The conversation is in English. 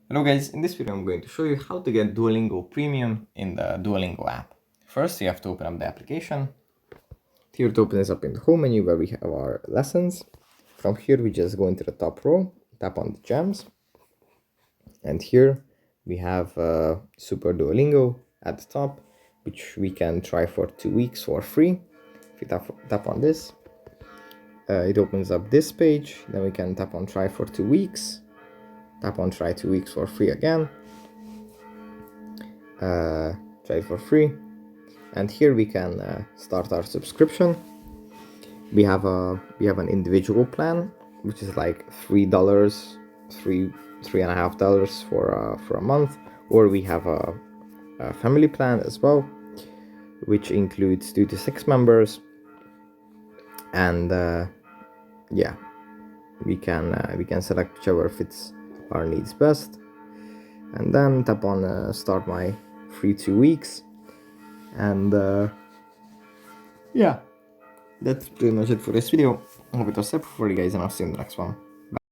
Hello guys, in this video I'm going to show you how to get Duolingo Premium in the Duolingo app. First you have to open up the application. Here to open this up in the home menu where we have our lessons. From here we just go into the top row, tap on the gems, and here we have Super Duolingo at the top, which we can try for 2 weeks for free. If you tap on this, it opens up this page. Then we can tap on try for 2 weeks. Tap on try 2 weeks for free again. Try it for free, and here we can start our subscription. We have an individual plan, which is like $3, $3.50 for a month, or we have a family plan as well, which includes 2 to 6 members, and yeah, we can select whichever fits our needs best, and then tap on start my free 2 weeks, and yeah, that's pretty much it for this video. I hope it was helpful for you guys, and I'll see you in the next one.